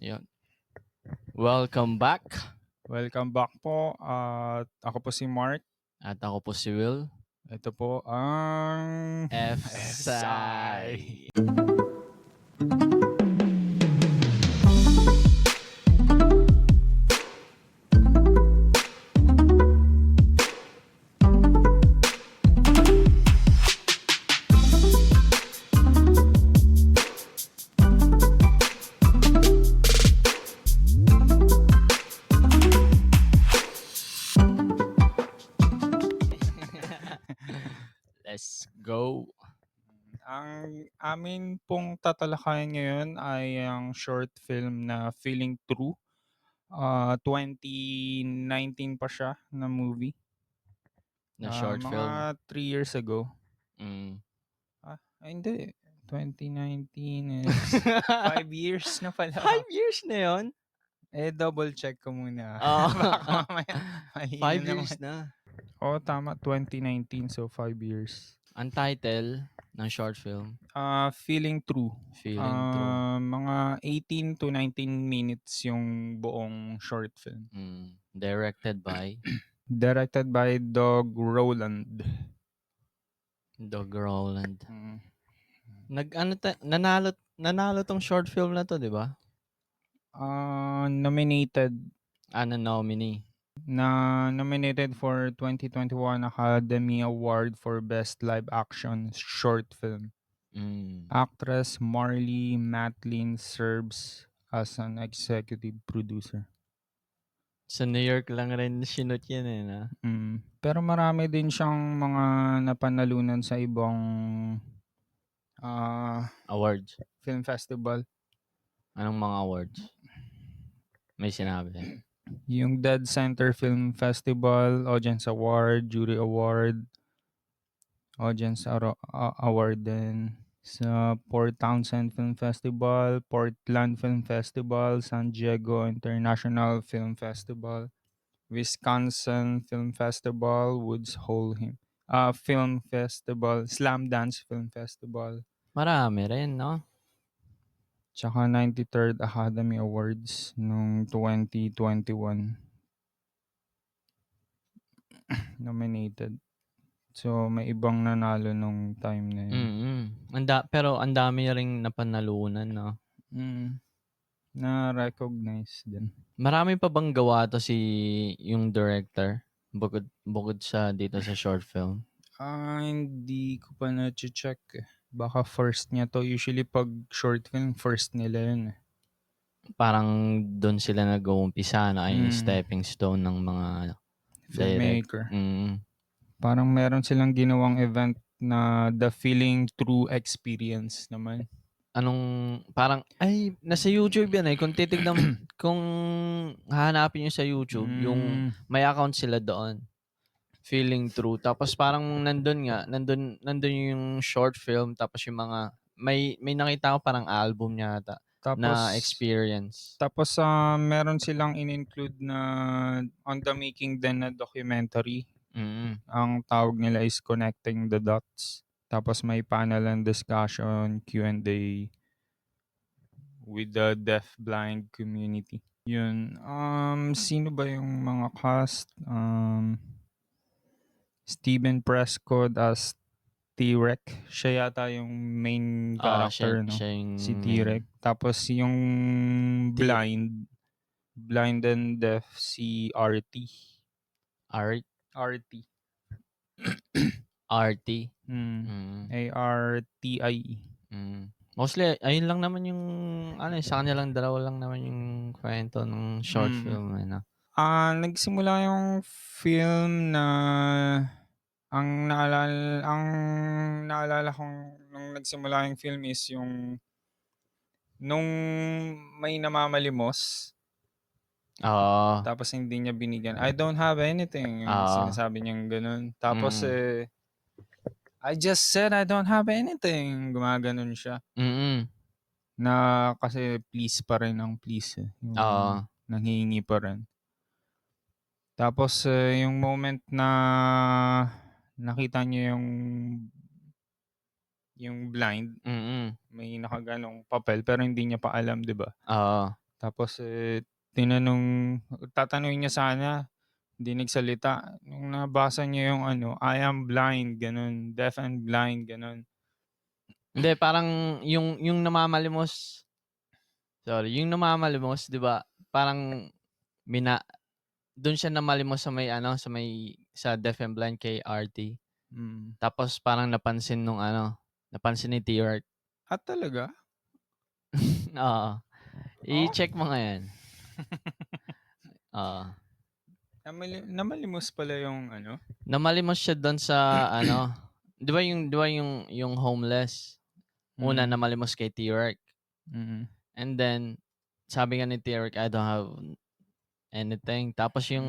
Yun. Welcome back. Welcome back po at ako po si Mark. At ako po si Will. Ito po ang FSI. Let's go. Ang amin pong tatalakayan ngayon ay ang short film na Feeling True. 2019 pa siya na movie. Na short Mga film. 3 years ago. Mm. Hindi. 2019 is 5 years na pala. 5 years na yun? Double check ko muna. Oh. Baka mamaya 5 years na. Tama. 2019. So 5 years. Ang title ng short film? Feeling True. Feeling True. Mga 18 to 19 minutes yung buong short film. Directed by? Directed by Doug Rowland. Doug Rowland. Mm. Nanalo tong short film na to, di ba? Nominated. Nominee. Nominated for 2021 Academy Award for Best Live Action Short Film. Actress Marlee Matlin serves as an executive producer. Sa New York lang rin sinut yan na. Pero marami din siyang mga napanalunan sa ibang awards. Film festival. Anong mga awards? May sinabi. Yung Dead Center Film Festival, Audience Award, Jury Award, Audience Award din. Sa Port Townsend Film Festival, Portland Film Festival, San Diego International Film Festival, Wisconsin Film Festival, Woods Hole Film Festival, Slam Dance Film Festival. Marami rin, no? Tsaka 93rd Academy Awards noong 2021. Nominated. So, may ibang nanalo nung time na yun. Pero ang dami ring napanalunan, no? Na-recognize din. Marami pa bang gawa to yung director? Bukod sa dito sa short film? Hindi ko pa na-check. Baka first niya to. Usually pag short film, first nila yun. Parang doon sila nag-uumpisa na yung stepping stone ng mga filmmaker. Parang meron silang ginawang event na The Feeling True Experience naman. Nasa YouTube yan eh. Kung titignan, kung hahanapin nyo sa YouTube, yung may account sila doon. Feeling True. Tapos parang nandun yung short film, tapos yung mga, may nakita ko parang album niya ata. Tapos, na experience. Tapos meron silang in-include na on the making din na documentary. Ang tawag nila is Connecting the Dots. Tapos may panel and discussion, Q&A with the deaf-blind community. Yun. Sino ba yung mga cast? Steven Prescott as T-Rex. Siya yata yung main character, no? Si T-Rex. Tapos yung blind and deaf, si RT. RT. A-R-T-I-E. Mostly, ayun lang naman yung, sa kanilang dalawa lang naman yung kwento ng short film. Nagsimula yung film na ang naalala kong nung nagsimula yung film is yung nung may namamalimos. Tapos hindi niya binigyan. I don't have anything. Sinasabi niyang ganun. Tapos I just said I don't have anything. Gumaganon siya. Na kasi please pa rin ang please. Nanghihingi pa rin. Tapos yung moment na nakita niyo yung blind, may nakaganong papel pero hindi niya pa alam, 'di ba? Tapos tatanungin niya sana, hindi nagsalita. Nung nabasa niya yung I am blind, ganun. Deaf and blind, ganun. Hindi, parang yung namamalimos, yung namamalimos, di ba? Parang doon siya namalimos sa Deaf and Blind kay RT. Tapos parang napansin ni T-Rex. At talaga? Oo. I-check mo nga yan. Oo. Namalimos pala yung Namalimos siya doon sa di ba yung homeless? Una namalimos kay T-Rex. And then sabi nga ni T-Rex, I don't have anything. Tapos yung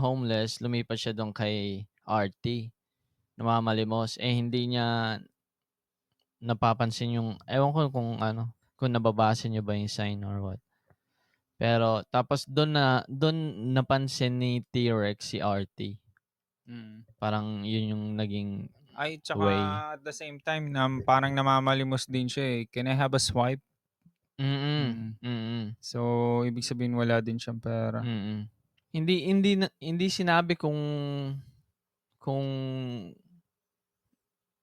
homeless, lumipat siya doon kay RT. Namamalimos. Hindi niya napapansin ewan ko kung nababasa niya ba yung sign or what. Pero tapos doon napansin ni T-Rex si RT. Parang yun yung naging tsaka way. at the same time parang namamalimos din siya eh. Can I have a swipe? So, ibig sabihin wala din siyang pera. Hindi sinabi kung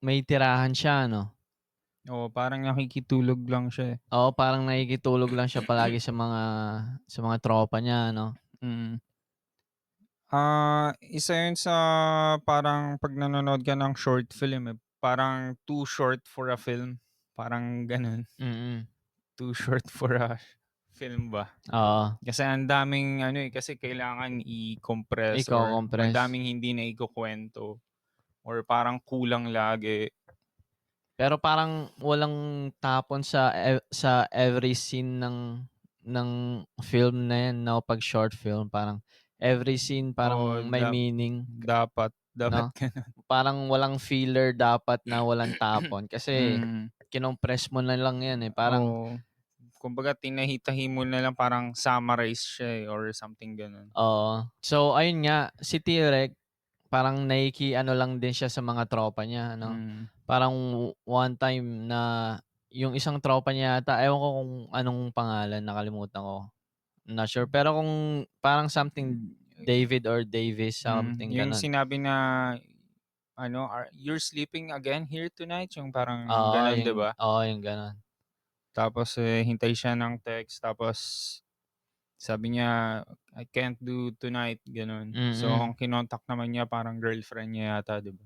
may tirahan siya, no? Oo, parang nakikitulog lang siya eh. Oo, parang nakikitulog lang siya palagi sa mga tropa niya, no? Isa yun sa parang pag nanonood ka ng short film eh. Parang too short for a film. Parang ganun. Too short for a film ba? Oo. Kasi ang daming kasi kailangan i-compress or ang daming hindi na ikukwento or parang kulang lagi. Pero parang walang tapon sa every scene ng film na yan, no? Pag short film, parang every scene parang may meaning. Dapat no? ganun. Parang walang filler dapat na walang tapon. Kasi kinompress mo na lang yan eh. Parang kumbaga tinahitahi mo na lang, parang summarize siya eh, or something ganun. Oo. So ayun nga, si T-Rex parang lang din siya sa mga tropa niya, no? Parang one time na yung isang tropa niya yata, ewan ko kung anong pangalan, nakalimutan ko. Not sure. Pero kung parang something David or Davis, something Yung ganun. sinabi na you're sleeping again here tonight, yung parang Oo, ganun, di ba? Oo, yung ganun. Tapos hintay siya ng text, tapos sabi niya, I can't do tonight, ganun. So, ang kinontak naman niya, parang girlfriend niya yata, di ba?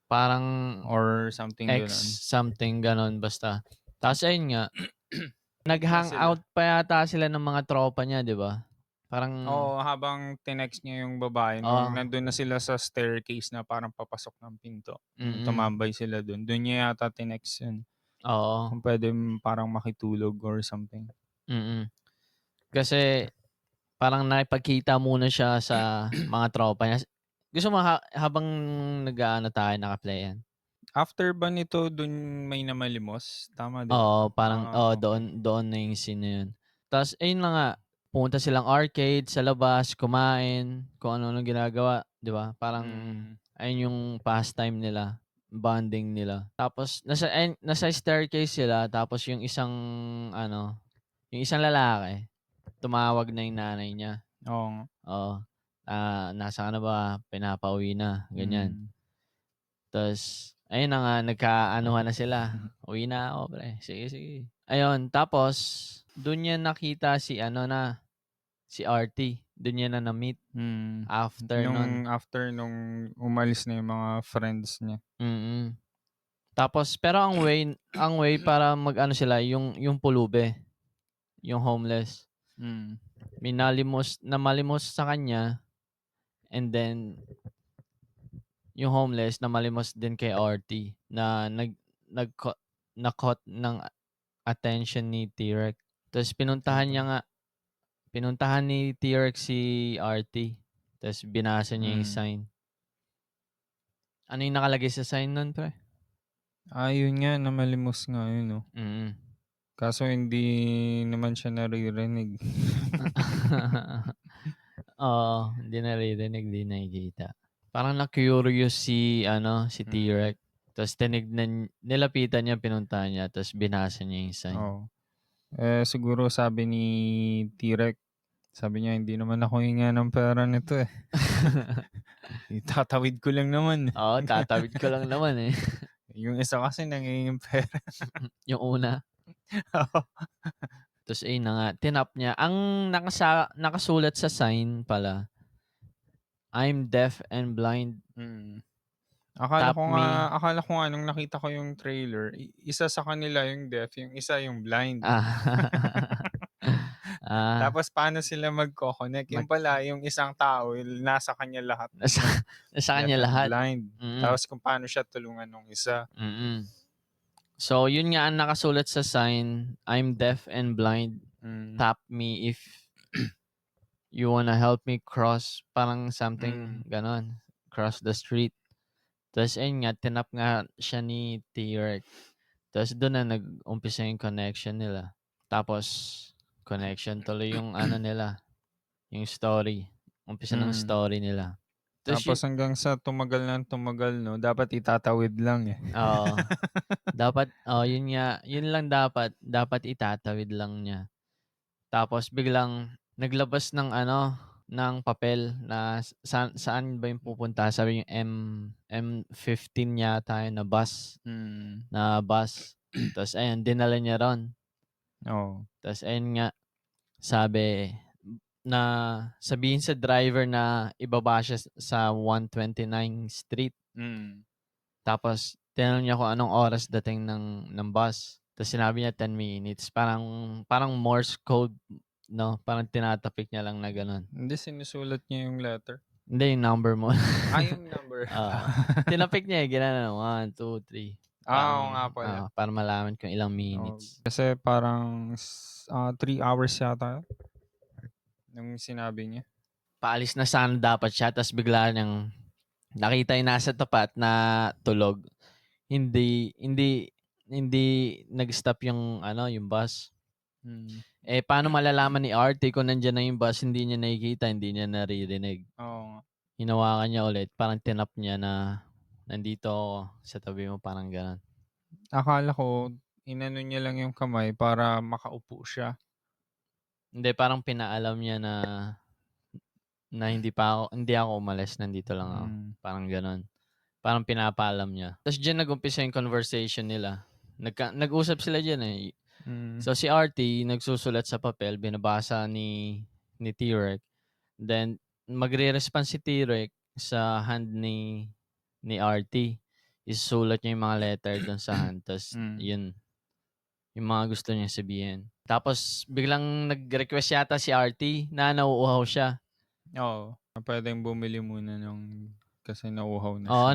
Parang or something ganun. something ganun basta. Tapos ayun nga, nag-hangout pa yata sila ng mga tropa niya, di ba? Parang habang tinext niya yung babae, nung nandun na sila sa staircase na parang papasok ng pinto. Nung tumambay sila dun niya yata tinext yun. Oo. Kung pwede parang makitulog or something. Kasi parang nakipagkita muna siya sa mga tropa niya. Gusto mo habang tayo naka-play yan? After ba nito dun may namalimos? Tama, di ba? Oo, parang doon na yung scene na yun. Tapos ayun na nga, pumunta silang arcade sa labas, kumain, kung ano ginagawa, di ba? Parang ayun yung pastime nila, bonding nila. Tapos nasa staircase sila, tapos yung isang lalaki, tumawag na yung nanay niya. Oo. Nasa ka na ba? Pinapauwi na. Ganyan. Tapos, ayun na nga, nagkaanuhan na sila. Uwi na ako, pre. Sige. Ayun, tapos, doon niya nakita si RT. Doon niya na na-meet. After nung umalis na yung mga friends niya. Tapos, pero ang way para mag-ano sila, yung pulube. Yung homeless. Namalimos sa kanya. And then, yung homeless namalimos din kay RT na na-caught ng attention ni T-Rex. Tapos pinuntahan ni T-Rex si RT. Tapos binasa niya yung sign. Ano yung nakalagay sa sign nun, pre? Yun nga, namalimos nga yun, no? Kaso hindi naman siya naririnig. Oo, hindi naririnig, hindi nakikita. Parang na-curious si T-Rex. Tapos nilapitan niya, pinuntahan niya, tapos binasa niya yung sign. Siguro sabi ni T-Rex, sabi niya, hindi naman ako hinga ng pera nito eh. Itatawid ko lang naman. Oo, tatawid ko lang naman eh. Yung isa kasi nangingin pera. Yung una. Tapos ayun na nga, tinap niya. Ang nakasulat sa sign pala, I'm deaf and blind. Akala Tap ko me. nga nung nakita ko yung trailer, isa sa kanila yung deaf, yung isa yung blind. Tapos paano sila magko-connect? Yung pala, yung isang tao, nasa kanya lahat. Nasa kanya lahat. Blind. Tapos kung paano siya tulungan ng isa. So, yun nga ang nakasulat sa sign, I'm deaf and blind. Tap me if you wanna help me cross. Parang something ganon. Cross the street. Tapos ayun nga, tinap nga siya ni T-Rex. Tapos doon na nag-umpisa yung connection nila. Tapos, connection tuloy yung ano nila. Yung story. Umpisa ng story nila. Tapos hanggang sa tumagal, no? Dapat itatawid lang eh. Oo. Dapat, yun nga, yun lang dapat. Dapat itatawid lang niya. Tapos biglang naglabas ng ng papel na saan ba yung pupunta. Sabi yung M15 yata yun na bus. Na bus. Tapos ayun, dinala niya ron. Tapos ayun nga, sabi na sabihin sa driver na ibaba siya sa 129 Street. Tapos tinanong niya kung anong oras dating ng bus. Tapos sinabi niya 10 minutes. Parang Morse code, no? Parang tinatapik niya lang na ganun. Hindi, sinusulat niya yung letter. Hindi, yung number mo. Yung number. Tinapik niya, gano'n. 1, 2, 3. Oo nga pala. Para malaman kung ilang minutes. Kasi parang 3 hours yata nung sinabi niya. Paalis na sana dapat siya, tapos bigla niyang nakita yung nasa tapat na tulog. Hindi nag-stop yung yung bus. Paano malalaman ni RT kung nandiyan na yung bus, hindi niya nakikita, hindi niya naririnig. Oo. Hinawakan niya ulit, parang tinap niya na nandito ako sa tabi mo, parang ganun. Akala ko inano niya lang yung kamay para makaupo siya. Hindi, parang pinaalam niya na hindi ako umalis, nandito lang ako. Parang ganun. Parang pinapaalam niya. Tapos diyan nag-umpisa yung conversation nila. Nag-usap sila diyan eh. So si RT nagsusulat sa papel, binabasa ni T-Rex. Then magre-respond si T-Rex sa hand ni RT. Isusulat niya yung mga letter doon sa hand. Tapos yun, yung mga gusto niya sabihin. Tapos biglang nag-request yata si RT na nauuhaw siya. Oo. Pwedeng bumili muna kasi nauuhaw na siya. Oo,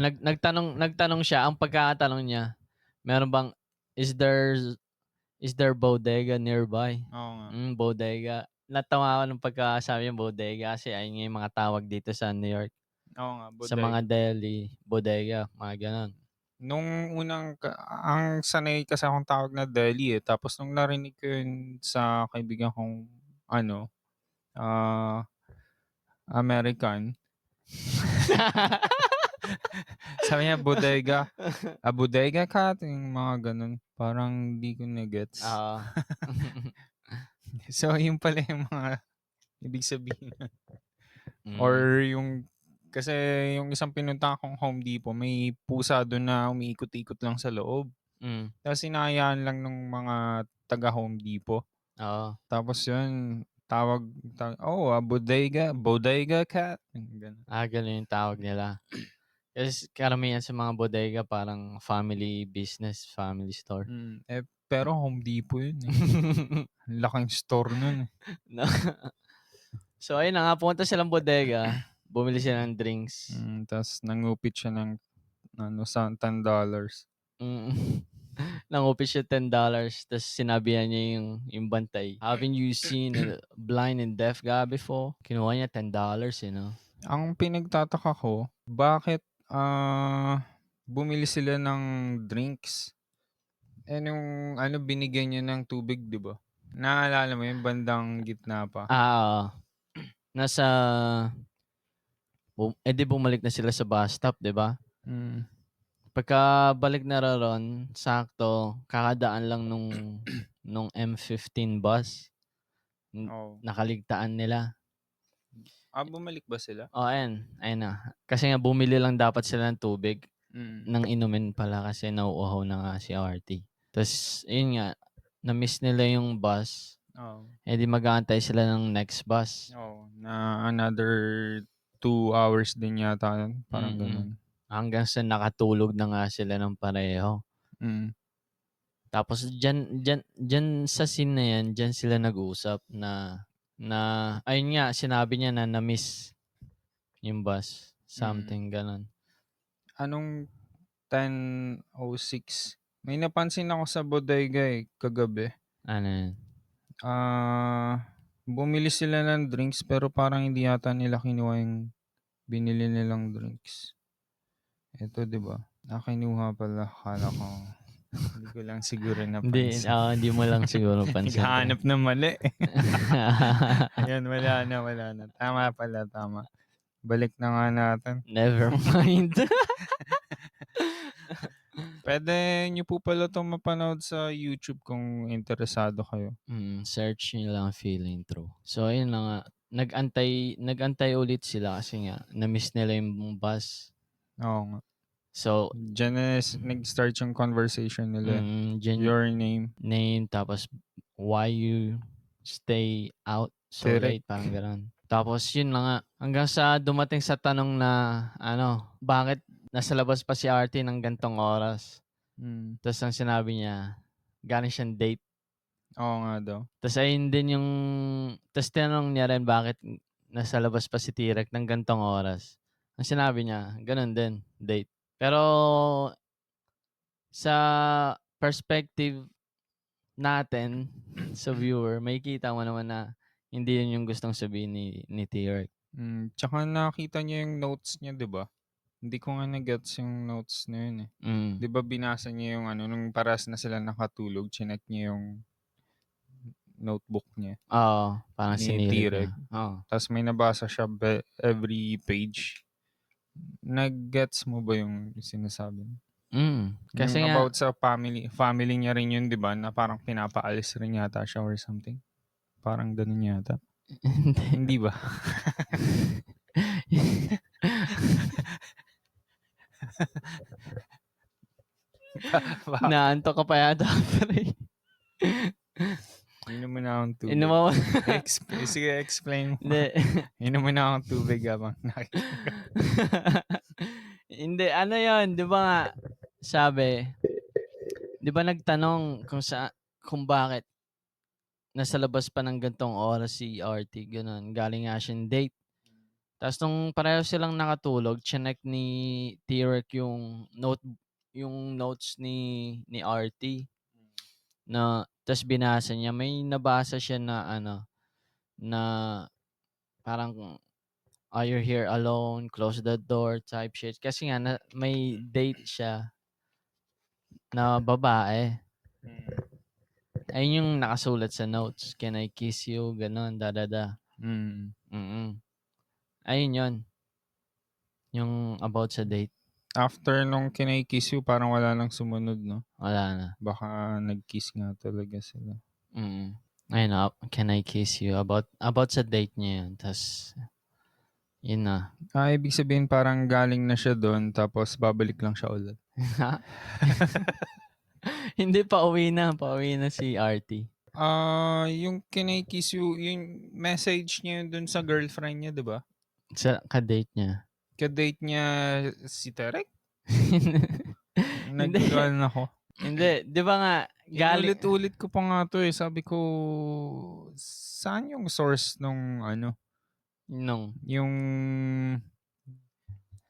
nagtanong siya. Ang pagkakatanong niya, meron bang, is there bodega nearby? Oo nga. Bodega. Natawa ako nung pagkasabi yung bodega kasi ayun nga yung mga tawag dito sa New York. Oo nga, bodega. Sa mga deli, bodega, mga ganun. Nung ang sanay kasi akong tawag na deli eh. Tapos nung narinig ko yun sa kaibigan kong American, sabi niya bodega. Bodega ka? Yung mga ganun. Parang di ko na-gets. So, yun pala yung mga ibig sabihin. Or kasi yung isang pinunta akong Home Depot, may pusa doon na umiikot-ikot lang sa loob. Tapos sinayaan lang ng mga taga Home Depot. Tapos yun, bodega cat. Ganun yung tawag nila. Kasi karamihan sa mga bodega parang family business, family store. Pero Home Depot yun eh. Laking store nun eh. So ayun na nga, pumunta silang bodega, bumili sila ng drinks. Tapos nangupit siya ng $10. Nangupit siya $10, tapos sinabihan niya yung bantay, haven't you seen a blind and deaf guy before? Kinuha niya $10, Ang pinagtataka ko, bakit bumili sila ng drinks? Nung binigyan niya ng tubig, di ba? Naalala mo yung bandang gitna pa? Nasa, di bumalik na sila sa bus stop, di ba? Pagkabalik na ron, sakto, kakadaan lang nung nung M15 bus. Nakaligtaan nila. Bumalik ba sila? Ayun na. Kasi nga bumili lang dapat sila ng tubig. Nang inumin pala kasi nauuhaw na nga si RT. Tapos, yun nga, na-miss nila yung bus. Di mag-aantay sila ng next bus. Na another 2 hours din yata. Parang ganun. Hanggang sa nakatulog na nga sila ng pareho. Tapos, dyan sa scene na yan, dyan sila nag-usap na ayun nga, sinabi niya na na-miss yung bus. Something ganun. Anong 10:06? May napansin ako sa bodega kagabi. Ano yun? Bumili sila ng drinks pero parang hindi yata nila kinuha yung binili nilang drinks. Ito, di ba? Kinuha pala. Akala ko. Hindi ko lang siguro napansin. Hindi mo lang siguro pansin. Naghahanap na mali. Ayan, wala na. Tama pala. Balik na nga natin. Never mind. Pwede nyo po pala itong mapanood sa YouTube kung interesado kayo. Search nyo lang Feeling True. So, ayun na nga. Nag-antay ulit sila kasi nga, na-miss nila yung bus. Oo nga. So, dyan nag-start yung conversation nila. Your name. Name, tapos why you stay out so late, parang gano'n. Tapos yun na nga, hanggang sa dumating sa tanong na, bakit nasa labas pa si RT ng gantong oras? Tapos ang sinabi niya, galing siyang date. Oo nga daw. Tapos ayun din yung, tapos tinanong niya rin bakit nasa labas pa si T-Rex ng gantong oras. Ang sinabi niya, ganun din, date. Pero sa perspective natin, sa viewer, may kita mo naman na hindi yun yung gustong sabihin ni T-Rex. Tsaka nakita niya yung notes niya, di ba? Hindi ko nga na-gets yung notes na yun eh. Di ba binasa niya yung nung paras na sila nakatulog, chinek niya yung notebook niya. Oo, parang sinilip niya. Tapos may nabasa siya every page. Nag-gets mo ba yung sinasabi niya? Kasi yung nga, about sa family niya rin yun, di ba? Na parang pinapaalis rin yata siya or something. Parang ganun yata. Hindi ba? Naantok ka pa yata, pre. Inom mo na akong tubig. Sige, explain mo. Inom mo na akong tubig habang nakikita. Hindi, yun, di ba nga, sabi, di ba nagtanong kung bakit nasa labas pa ng gantong oras si RT, ganun, galing nga siyang date. Tapos nung pareho silang nakatulog, chinek ni T-Rex yung notes ni RT. Tapos binasa niya, may nabasa siya na na parang, you're here alone, close the door type shit. Kasi nga, may date siya na babae. Ayun yung nakasulat sa notes. Can I kiss you? Ganon, da. Ayun yun. Yung about sa date. After nung can I kiss you, parang wala nang sumunod, no? Wala na. Baka nag-kiss nga talaga sila. Ayun na, can I kiss you? About sa date niya yun. Tapos, yun na. Ibig sabihin parang galing na siya doon, tapos babalik lang siya ulit. Hindi, pauwi na si RT. Yung can I kiss you, yung message niya doon sa girlfriend niya, di ba? Sa ka-date niya. Ka-date niya si Terek? Naguluhan ako. Hindi, di ba nga, ulit ko pa nga to eh. Sabi ko, saan yung source nung yung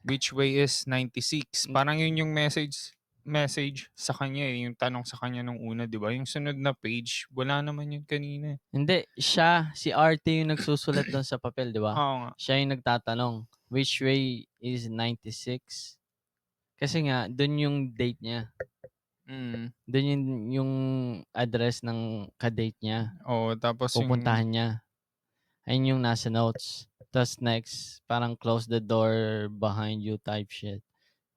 which way is 96? Parang yun yung message sa kanya eh. Yung tanong sa kanya nung una, di ba? Yung sunod na page, wala naman yun kanina. Hindi, si RT yung nagsusulat doon sa papel, di ba? Oo nga. Siya yung nagtatanong, which way is 96? Kasi nga, doon yung date niya. Doon yung address ng ka-date niya. Tapos pupuntahan niya. Ayun yung nasa notes. Tapos next, parang close the door behind you type shit.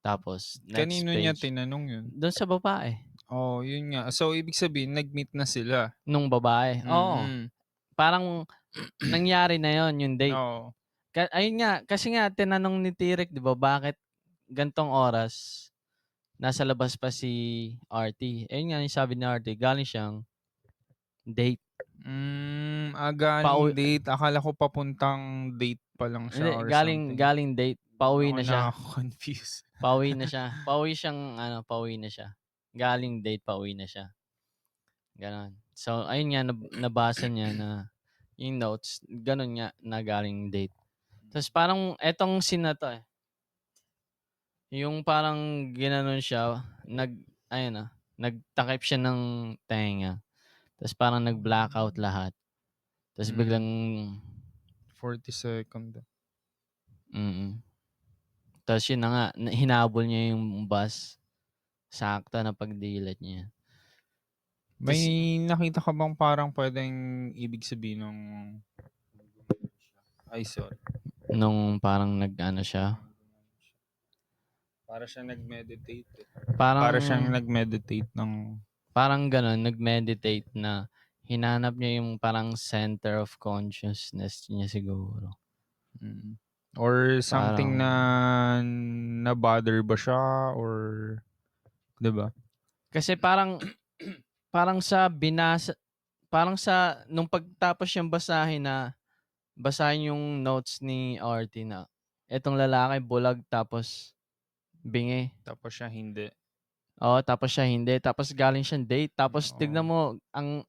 Tapos, next kanino page. niya tinanong yun? Doon sa babae. Oh, yun nga. So, ibig sabihin, nag-meet na sila. Nung babae. Oo. Mm. Parang nangyari na yon yung date. Oo. Ayun nga, kasi nga tinanong ni Tirek, 'di ba, bakit gantong oras nasa labas pa si RT? Ayun nga yung sabi ni RT, galing siyang date. Galing date. Akala ko papuntang date pa lang siya Hindi, or something. galing date. Pauwi Ako na siya. confused. Pauwi na siya. Pauwi na siya. Galing date, pauwi na siya. Ganon. So, ayun nga, nabasa niya na yung notes, ganon nga, na galing date. Tapos parang, etong scene na to yung parang ginanon siya, nagtakip siya ng tenga. Tapos parang nag-blackout lahat. Tapos biglang 40 second. Tapos yun na nga, hinabol niya yung bus. Sakto na pagdilat niya. May nakita ka bang parang pwedeng ibig sabihin ng sorry. Nung parang nag-ano siya? Para siya nag-meditate. Parang, Para siyang nag-meditate ng... Parang gano'n, nag-meditate na hinanap niya yung parang center of consciousness niya siguro. Or something na na-bother ba siya or... Diba? Kasi parang sa nung pagtapos siyang basahin yung notes ni RT na etong lalaki bulag tapos bingi. Tapos siya hindi. Oo, tapos siya hindi. Tapos galing siyang date. Tapos tignan mo,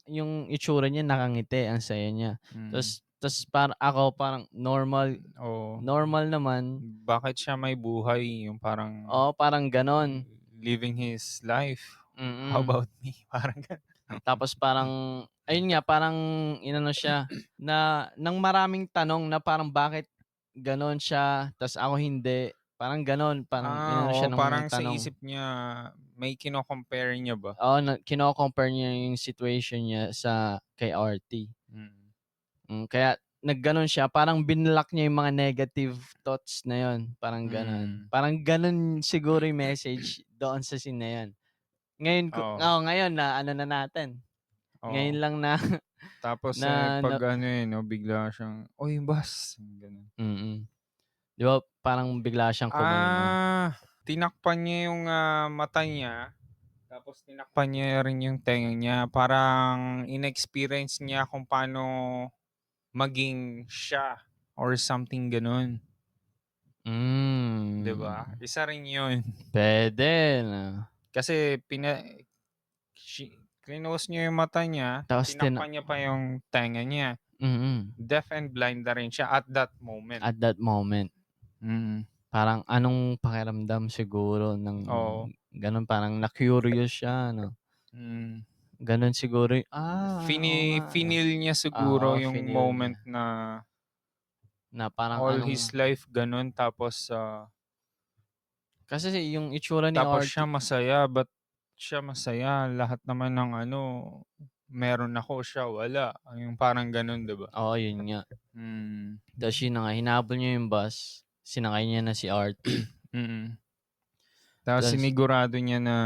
yung itsura niya nakangiti, ang saya niya. Tapos parang normal naman. Bakit siya may buhay? Yung parang... Oo, parang ganon. Living his life. How about me? Parang ganon. Tapos parang, ayun nga, parang inano siya, nang maraming tanong na parang bakit ganon siya, tas ako hindi. Parang ganon, parang inano siya ng parang tanong. sa isip niya, may kino-compare niya ba? Oo, kino-compare niya yung situation niya kay RT. Kaya nagganon siya, parang binlock niya yung mga negative thoughts na yon, parang ganon. Parang ganon siguro yung message doon sa scene na yun. Ngayon na ano na natin. Ngayon lang na tapos pag bigla siyang, "Oy, boss." Ganun. Di ba parang bigla siyang kumalma. Tinakpan niya yung mata niya. Tapos tinakpan niya rin yung tenga niya. Parang in-experience niya kung paano maging siya or something ganun. Diba? Isa rin yun. Pwede na. Kasi close niya yung mata niya, tapos tinakpan niya pa yung tenga niya. Deaf and blind na rin siya at that moment. At that moment. Parang anong pakiramdam siguro ng ganun, parang na-curious siya, no? Ganun siguro. Finil niya siguro yung moment niya. Na parang all his life ganun, tapos kasi yung itsura ni tapos RT, siya masaya, but siya masaya, lahat naman ng meron ako, siya wala. Yung parang ganun, diba? Oo, yun nga. Tapos yun na nga, hinabol niya yung bus, sinakay niya na si RT. Tapos sinigurado niya na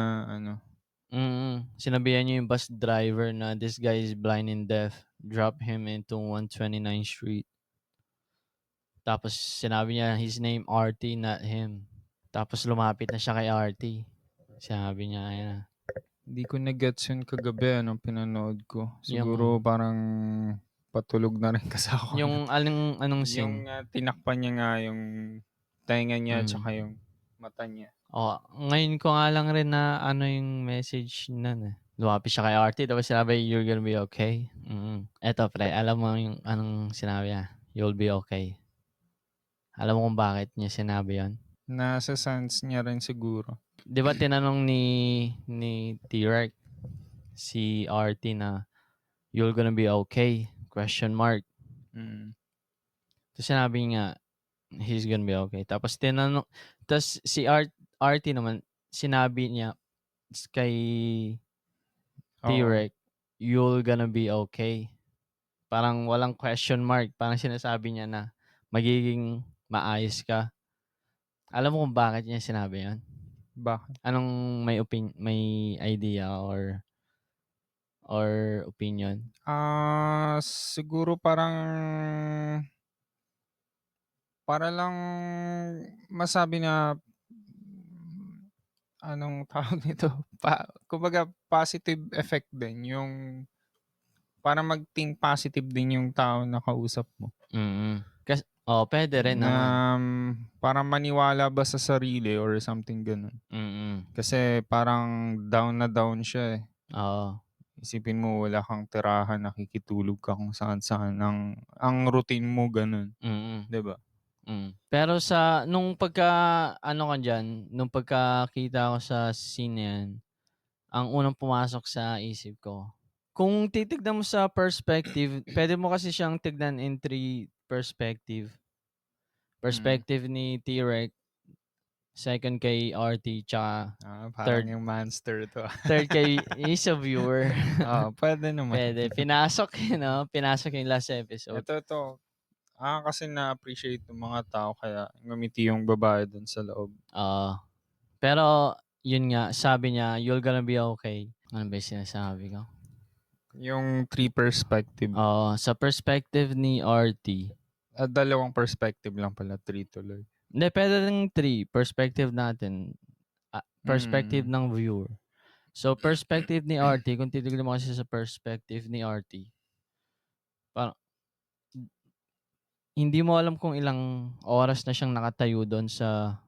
sinabihan niya yung bus driver na this guy is blind and deaf. Drop him into 129th Street. Tapos sinabi niya his name RT, not him. Tapos lumapit na siya kay RT. Sabi niya, ayun. Hindi ko na-gets yun kagabi, pinanood ko. Siguro parang patulog na rin kasi ako. Yung anong scene? Yung tinakpan niya nga yung tenga niya tsaka yung mata niya. Ngayon ko nga lang rin na yung message nun. Lumapit siya kay RT, tapos sinabi, you're gonna be okay. Eto pre, alam mo yung anong sinabi niya? You'll be okay. Alam mo kung bakit niya sinabi yon? Nasa sense niya rin siguro. Di ba tinanong ni T-Rex si RT na you're gonna be okay? Question mark. Tapos sinabi niya, he's gonna be okay. Tapos si RT naman, sinabi niya kay T-Rex, you're gonna be okay. Parang walang question mark. Parang sinasabi niya na magiging maayos ka. Alam mo kung bakit niya sinabi yan? Bakit? Anong may idea or opinion? Siguro parang para lang masabi na anong tawag nito, kumbaga positive effect din yung para mag-think positive din yung tao na kausap mo. Pwede rin Na naman. parang maniwala ba sa sarili or something gano'n. Kasi parang down na down siya, eh. Oo. Isipin mo wala kang tirahan, nakikitulog ka kung saan-saan, ang routine mo gano'n, 'di ba? Pero nung pagkakita ko sa scene na 'yan, ang unang pumasok sa isip ko, kung titignan mo sa perspective, puwede mo kasi siyang tignan in 3 perspective. Perspective ni T-Rex, second kay RT, tsaka Parang yung monster 'to, third kay sa viewer. Oo, puwede naman. Puwede. Pinasok yung last episode. Ito, kasi na-appreciate ng mga tao kaya ngumiti yung babae dun sa loob. Oo. Pero yun nga, sabi niya, "You're gonna be okay." Ano ba yung sinasabi ko? Yung 3 perspective. Oo, sa perspective ni RT. 2 perspective lang pala, 3 tuloy. Hindi, puwede ring 3. Perspective natin. Perspective ng viewer. So, perspective ni RT, kung titignan mo kasi sa perspective ni RT, parang hindi mo alam kung ilang oras na siyang nakatayo doon sa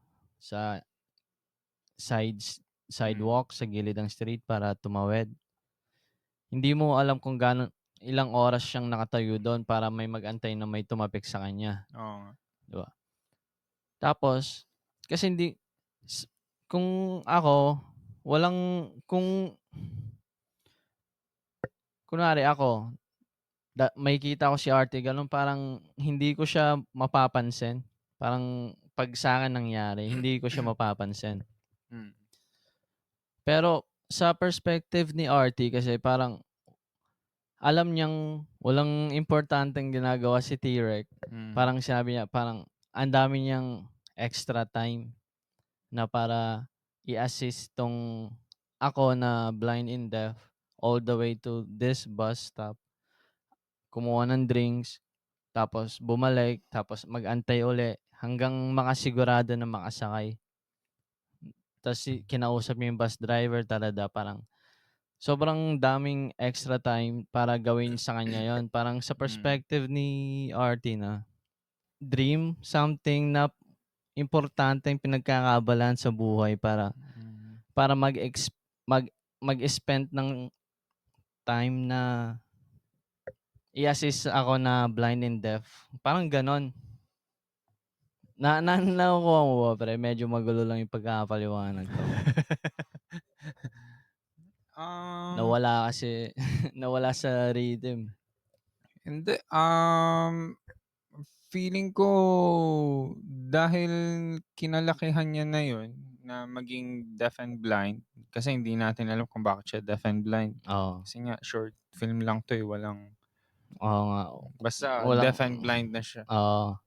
sidewalk, sa gilid ng street para tumawid. Hindi mo alam kung ilang oras siyang nakatayo doon para may mag-antay na may tumapik sa kanya. Oo nga. 'Di ba? Tapos, kasi kung ako, kunwari ako, makikita ko si RT gano'n, parang hindi ko siya mapapansin. Parang 'pag sa'kin nangyari, hindi ko siya mapapansin. Pero sa perspective ni RT kasi parang alam niyang walang importanteng ginagawa si T-Rex. Parang sinabi niya, parang ang dami niyang extra time na para i-assist tong ako na blind and deaf all the way to this bus stop. Kumuha ng drinks, tapos bumalik, tapos mag-antay uli hanggang makasigurado na makasakay. Tapos kinausap niya yung bus driver, parang sobrang daming extra time para gawin sa kanya yon. Parang sa perspective ni RT na dream, something na importanteng pinagkakaabalahan sa buhay para mag-spend ng time na i-assist ako na blind and deaf. Parang ganon. Nakukuha mo ba, pre? Medyo magulo lang yung pagkakapaliwanag ko. Nawala kasi, nawala sa rhythm. Hindi, feeling ko dahil kinalakihan niya na yun na maging deaf and blind, kasi hindi natin alam kung bakit siya deaf and blind. Oo. Kasi nga short film lang 'to, eh, Oo nga. basta Walang deaf and blind na siya. Oo.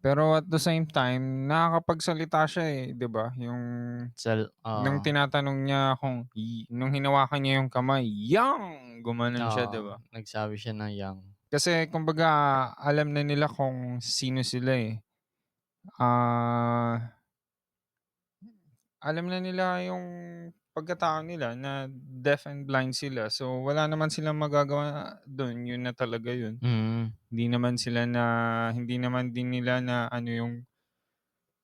Pero at the same time, nakakapagsalita siya, eh, 'di ba? Nung tinatanong niya nung hinawakan niya yung kamay, "Yang!" Gumanon siya, 'di ba? Nagsabi siya ng yang. Kasi kumbaga alam na nila kung sino sila, eh. Alam na nila yung pagkatao nila na deaf and blind sila. So, wala naman silang magagawa dun, yun na talaga yun. Hindi naman din nila na ano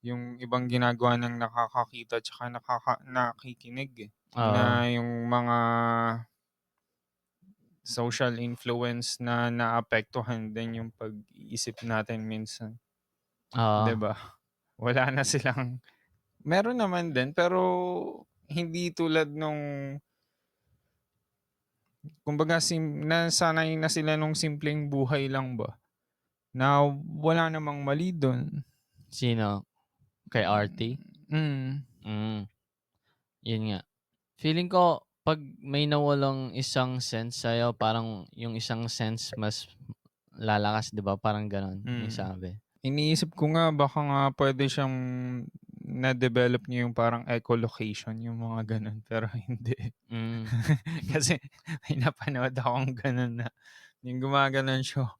yung ibang ginagawa ng nakakakita tsaka nakikinig, eh. Na yung mga social influence na naapektuhan din yung pag-iisip natin minsan. 'Di ba? Wala na silang meron naman din pero hindi tulad nung kumbaga nasanay na sila nung simpleng buhay lang ba, na wala namang mali dun. Sino? Kay RT? Yun nga. Feeling ko 'pag may nawalang isang sense sa'yo, parang yung isang sense mas lalakas, 'di ba? Parang gano'n yung sabi. Iniisip ko nga baka nga puwede siyang na-develop niya yung parang echolocation, yung mga ganun. Pero hindi. Kasi may napanood akong ganun na yung gumaganon siya.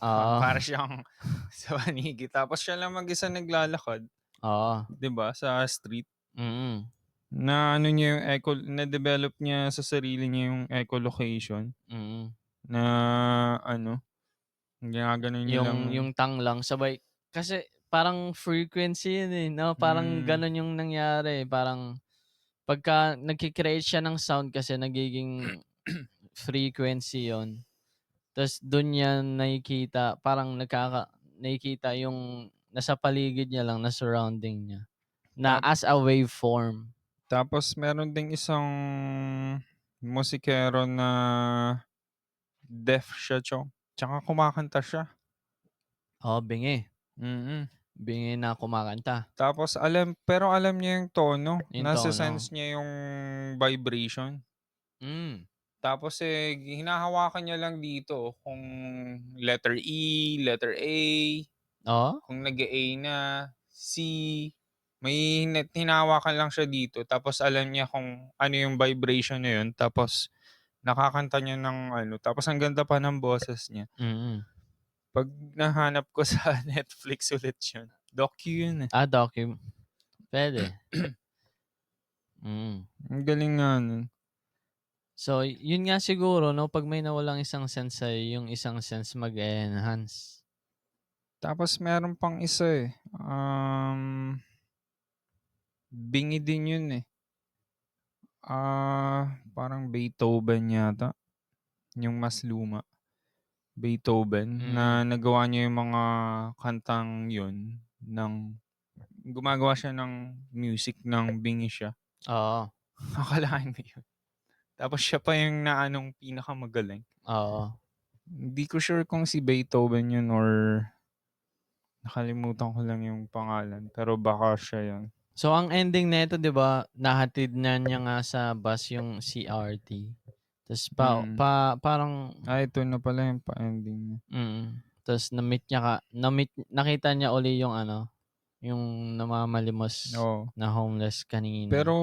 Para siyang sa panigi. Tapos siya lang mag-isa naglalakad. Diba? Sa street. Na ano niya yung na-develop niya sa sarili niya yung echolocation. Na ano, ginaganon niya lang. Yung tongue lang sabay. Kasi parang frequency yun eh. No? Parang ganun yung nangyari. Parang pagka nagkikreate siya ng sound kasi nagiging frequency yon. Tapos doon niya nakikita, parang nakikita yung nasa paligid niya lang, na surrounding niya. Na as a waveform. Tapos meron ding isang musikero na deaf siya, tsaka kumakanta siya. Bingi. Bingi na kumakanta. Tapos alam niya yung tono. Nasa-sense niya yung vibration. Tapos hinahawakan niya lang dito kung letter E, letter A, kung nag-A na, C, may hinahawakan lang siya dito. Tapos alam niya kung ano yung vibration na yun. Tapos nakakanta niya ng ano. Tapos ang ganda pa ng boses niya. Pag nahanap ko sa Netflix ulit yun. Docu yun eh. Docu. Pwede. Ang galing nga nun. So, yun nga siguro, no? Pag may nawalang isang sense sa'yo, yung isang sense mag-enhance. Tapos meron pang isa eh. Bingi din yun eh. Parang Beethoven yata. Yung mas luma. Beethoven. Na nagawa niya yung mga kantang yun. Gumagawa siya ng music ng bingi siya. Akalain mo yun. Tapos siya pa yung naanong pinakamagaling. Hindi ko sure kung si Beethoven yun or nakalimutan ko lang yung pangalan. Pero baka siya yun. So, ang ending nito, di ba, nahatid na niya nga sa bus yung CRT. Tapos parang... ito na pala yung pa-ending niya. Tapos nakita niya uli yung ano, yung namamalimos na homeless kanina. Pero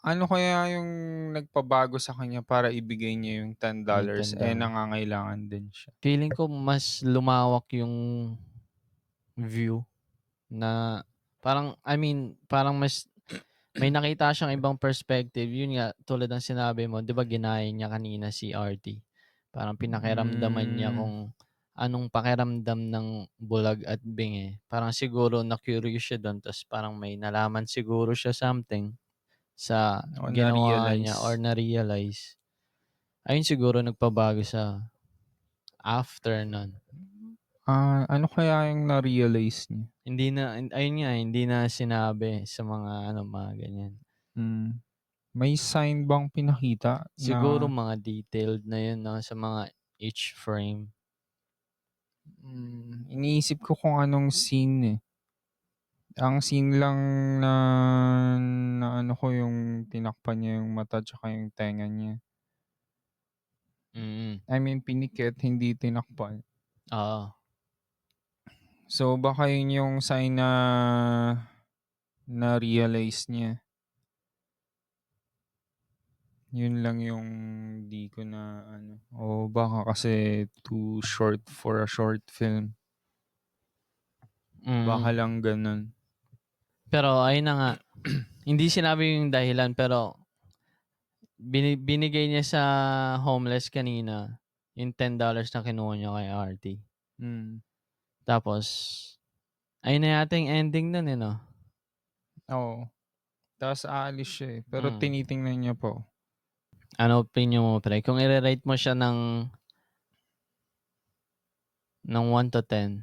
ano kaya yung nagpabago sa kanya para ibigay niya yung $10? Nangangailangan din siya. Feeling ko mas lumawak yung view na parang, parang mas may nakita siyang ibang perspective. Yun nga, tulad ng sinabi mo, di ba ginaya niya kanina si RT. Parang pinakiramdaman niya kung anong pakiramdam ng bulag at bingi. Parang siguro na-curious siya doon. Tapos parang may nalaman siguro siya something sa ginawa niya or na-realize. Ayun siguro nagpabago sa after nun. Ano kaya yung na-realize niya? Hindi na sinabi sa mga mga ganyan. May sign bang pinakita? Siguro mga detailed na yun sa mga each frame. Iniisip ko kung anong scene eh. Ang scene lang na ano ko yung tinakpan niya yung mata tsaka yung tenga niya. Pinikit, hindi tinakpan. So baka yun yung sign na na-realize niya. Yun lang yung di ko na ano. O baka kasi too short for a short film. Baka lang ganun. Pero ayun na nga. Hindi sinabi yung dahilan pero binigay niya sa homeless kanina yung $10 na kinuha niya kay RT. Tapos ayun na yata yung ending nun no? Oo. Tapos aalis siya eh. Pero tinitingnan niya po. Ano opinion mo, pre? Kung i-rate mo siya ng 1 to 10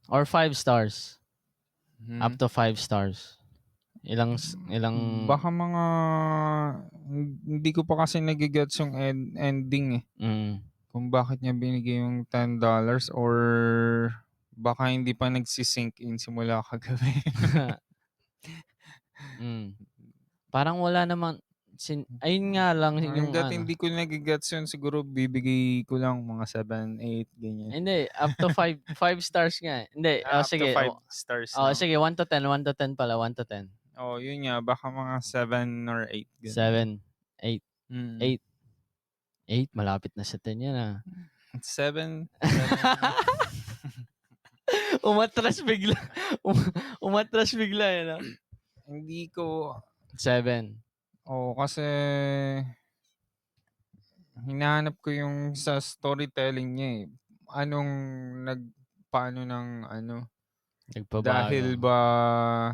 or 5 stars. Up to 5 stars. Ilang baka mga hindi ko pa kasi nagigets yung ending eh. Kung bakit niya binigay yung $10 or baka hindi pa nagsisink in simula kagabi. Parang wala namang ayun nga lang yung Hanggat hindi ko nagigets yun, siguro bibigay ko lang mga 7, 8, ganyan. Hindi, up to 5 stars nga. Hindi, Up to sige. 5 stars lang. Sige, 1 to 10 pala, 1 to 10. Yun nga, baka mga 7 or 8. 7, 8. 8. 8, malapit na sa 10 yan 7. Umatras bigla. Umatras bigla Hindi ko. 7. Kasi hinahanap ko yung sa storytelling niya eh. Paano ng Nagpabago. dahil ba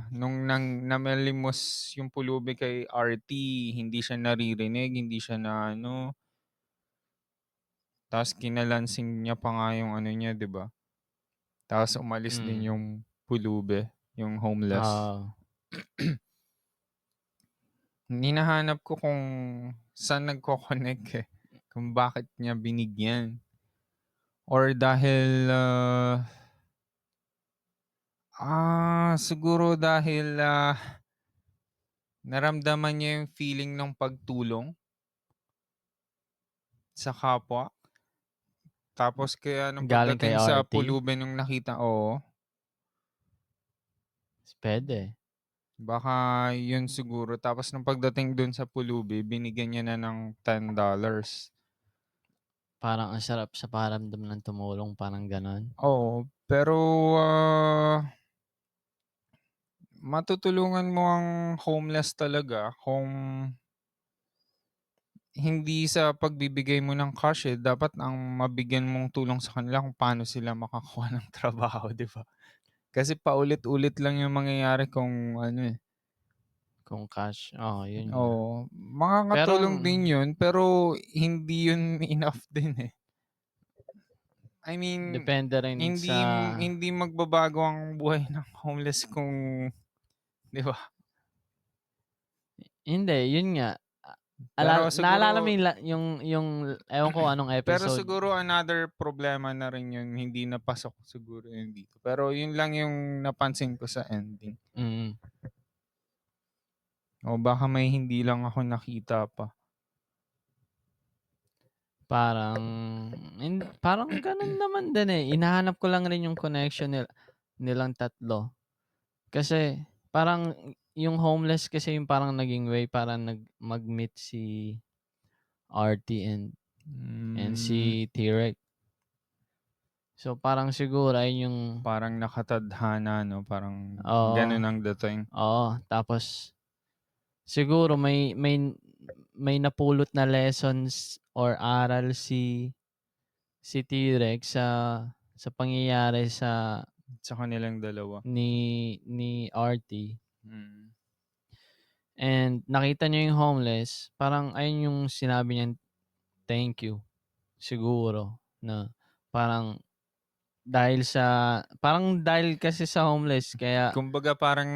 nung namalimos yung pulubi kay RT, hindi siya naririnig, hindi siya na tapos kinalansing niya pa nga yung niya, 'di ba? Tapos umalis din yung pulubi, yung homeless. Hinahanap ko kung saan nagko-connect kung bakit niya binigyan. Or dahil siguro dahil naramdaman niya yung feeling ng pagtulong sa kapwa. Tapos kaya nung pagdating sa pulubi nung nakita, Pwede. Baka yun siguro. Tapos nung pagdating dun sa pulubi, binigyan niya na ng $10. Parang ang sarap sa paramdam ng tumulong, parang ganon. Pero matutulungan mo ang homeless talaga kung hindi sa pagbibigay mo ng cash dapat ang mabigyan mong tulong sa kanila kung paano sila makakuha ng trabaho, di ba? Kasi paulit-ulit lang yung mangyayari kung Kung cash. Yun. Makakatulong din yun, pero hindi yun enough din I mean, depende rin hindi magbabago ang buhay ng homeless kung, di ba? Hindi, yun nga. Naalala mo yung ewan ko anong episode. Pero siguro another problema na rin yun, hindi napasok siguro yun dito. Pero yun lang yung napansin ko sa ending. Baka may hindi lang ako nakita pa. Parang ganun naman din Hinahanap ko lang rin yung connection nilang tatlo. Kasi parang yung homeless kasi yung parang naging way para mag-meet si RT and si T-Rex. So parang siguro ay yung parang nakatadhana parang ganun ang dating. Tapos siguro may napulot na lessons or aral si T-Rex sa pangyayari sa kanilang dalawa ni RT. And nakita niya yung homeless, parang ayun yung sinabi niya, thank you. Siguro na parang dahil kasi sa homeless kaya kumbaga parang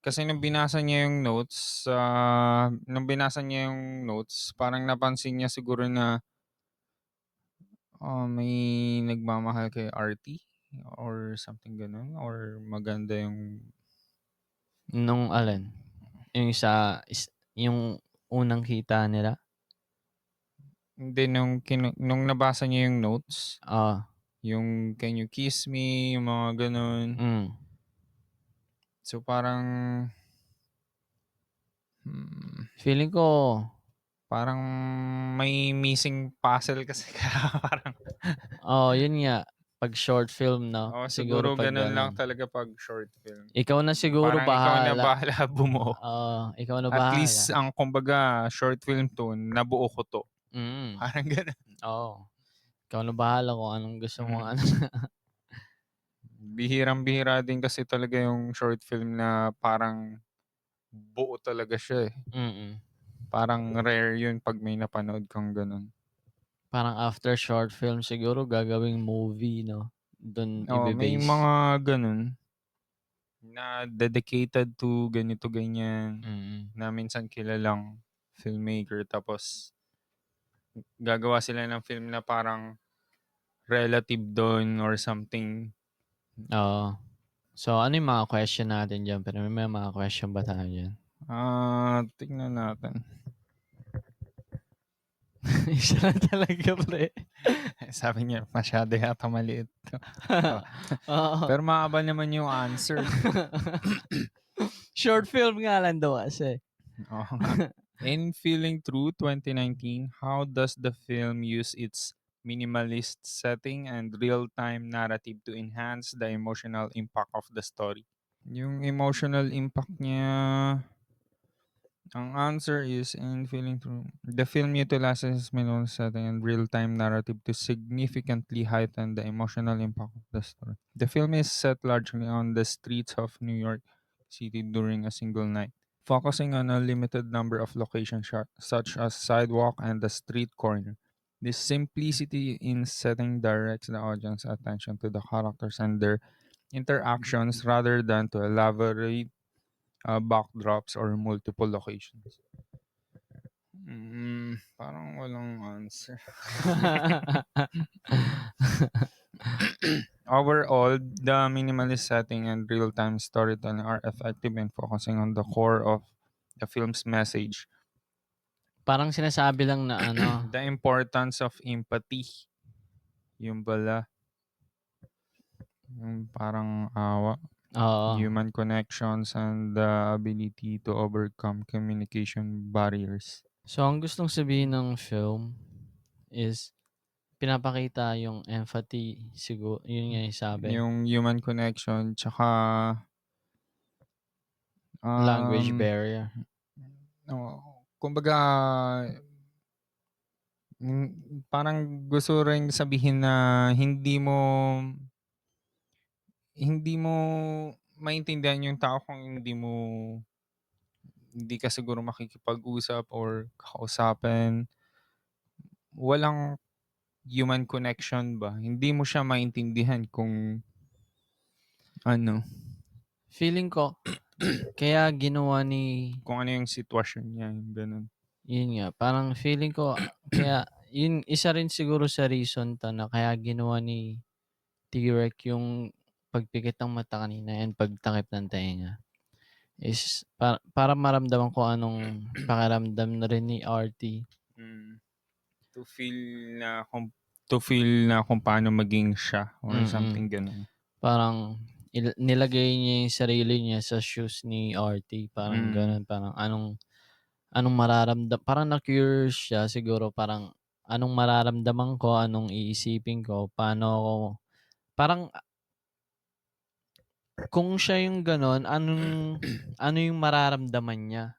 kasi nung binasa niya yung notes, parang napansin niya siguro na may nagmamahal kay RT or something ganun, or maganda yung nung alin yung unang kita nila. Hindi, nung nabasa niya yung notes, yung can you kiss me, yung mga ganun. So parang feeling ko parang may missing puzzle kasi parang yun nga pag short film siguro ganun lang talaga pag short film. Ikaw na siguro parang ikaw na bahala bumuo. Ikaw na bahala. At least ang kumbaga short film to, nabuo ko to. Parang ganun. Ikaw na bahala kung anong gusto mo. Bihirang-bihira din kasi talaga yung short film na parang buo talaga siya Parang rare yun pag may napanood kang ganun. Parang after short film siguro gagawing movie, Doon ibe-base. May mga ganun na dedicated to ganito ganyan na minsan kilalang filmmaker, tapos gagawa sila ng film na parang relative doon or something. So ano yung mga question natin dyan? Pero may mga question ba tayo dyan? Tingnan natin. Isa lang talaga, pre. Sabi niya, masyado yata maliit. Pero mahaba naman yung answer. Short film nga lang daw kasi. In Feeling True 2019, how does the film use its minimalist setting and real-time narrative to enhance the emotional impact of the story? Yung emotional impact niya, ang answer is in Feeling True. The film utilizes minimalist setting and real-time narrative to significantly heighten the emotional impact of the story. The film is set largely on the streets of New York City during a single night, focusing on a limited number of location shots, such as sidewalk and the street corner. This simplicity in setting directs the audience attention to the characters and their interactions rather than to elaborate backdrops or multiple locations. Parang walang answer. Overall, the minimalist setting and real-time storytelling are effective in focusing on the core of the film's message. Parang sinasabi lang na ano. The importance of empathy. Yung pala. Yung parang awa. Human connections and the ability to overcome communication barriers. So, ang gustong sabihin ng film is pinapakita yung empathy, siguro, yun nga yung sabi. Yung human connection, tsaka language barrier. Kumbaga, parang gusto ring sabihin na hindi mo maintindihan yung tao kung hindi ka siguro makikipag-usap or kakausapin. Walang human connection ba? Hindi mo siya maintindihan kung ano. Feeling ko, kaya ginawa kung ano yung sitwasyon niya, yung ganun. Yun nga, parang feeling ko, kaya, yun, isa rin siguro sa reason to na kaya ginawa ni T-Rex yung pagpikit ng mata kanina and pagtakip ng tenga is para maramdaman ko anong pakiramdam na rin ni RT. To feel na kung paano maging siya or something ganun. Parang nilagay niya yung sarili niya sa shoes ni RT. Parang ganun. Parang anong mararamdam. Parang na-curious siya siguro. Parang anong mararamdaman ko, anong iisipin ko, paano ako. Parang kung siya yung ganun, ano yung mararamdaman niya.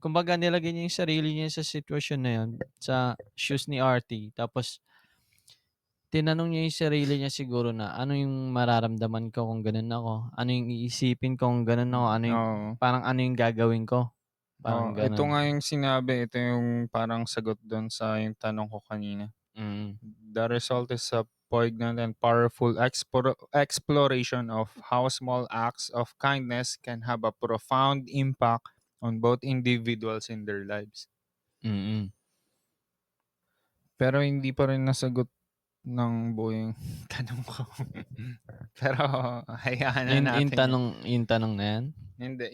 Kumbaga nilagay niya yung sarili niya sa sitwasyon na yun, sa shoes ni RT. Tapos tinanong niya yung sarili niya siguro na ano yung mararamdaman ko kung ganun ako, ano yung iisipin ko kung ganun ako, parang ano yung gagawin ko. Parang ganun. Ito nga yung sinabi, ito yung parang sagot doon sa yung tanong ko kanina. The result is a poignant and powerful exploration of how small acts of kindness can have a profound impact on both individuals in their lives. Pero hindi pa rin nasagot ng buo yung tanong ko. Pero hayaan na natin. Yung tanong na yan? Hindi,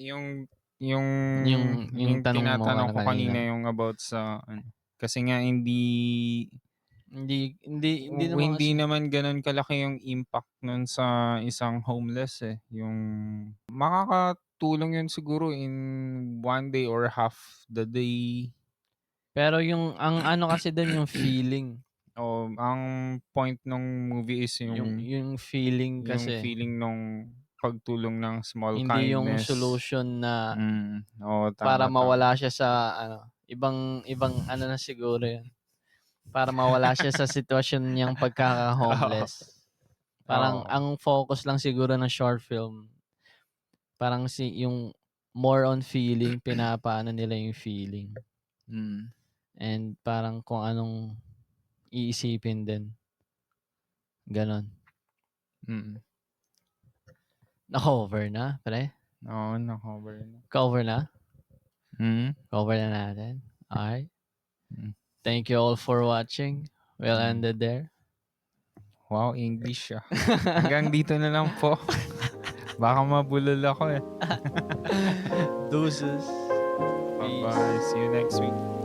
yung tinatanong ko kanina yung about sa kasi nga hindi naman ganun kalaki yung impact nun sa isang homeless yung makakatulong yun siguro in one day or half the day. Pero ang ano kasi doon yung feeling. Ang point ng movie is yung feeling kasi. Yung feeling nung pagtulong ng small hindi kindness. Hindi yung solution na tama, para mawala siya sa ibang ano na siguro yun. Para mawala siya sa sitwasyon niyang pagkaka-homeless. Parang ang focus lang siguro ng short film, parang yung more on feeling, pinapaano nila yung feeling. And parang kung anong iisipin din. Ganon. Na-cover na, pre? Oo, na-cover na. Cover na? Cover na natin. Alright. Thank you all for watching. We'll end it there. Wow, English siya. Hanggang dito na lang po. Baka mabulol ako Deuces. Bye-bye. See you next week.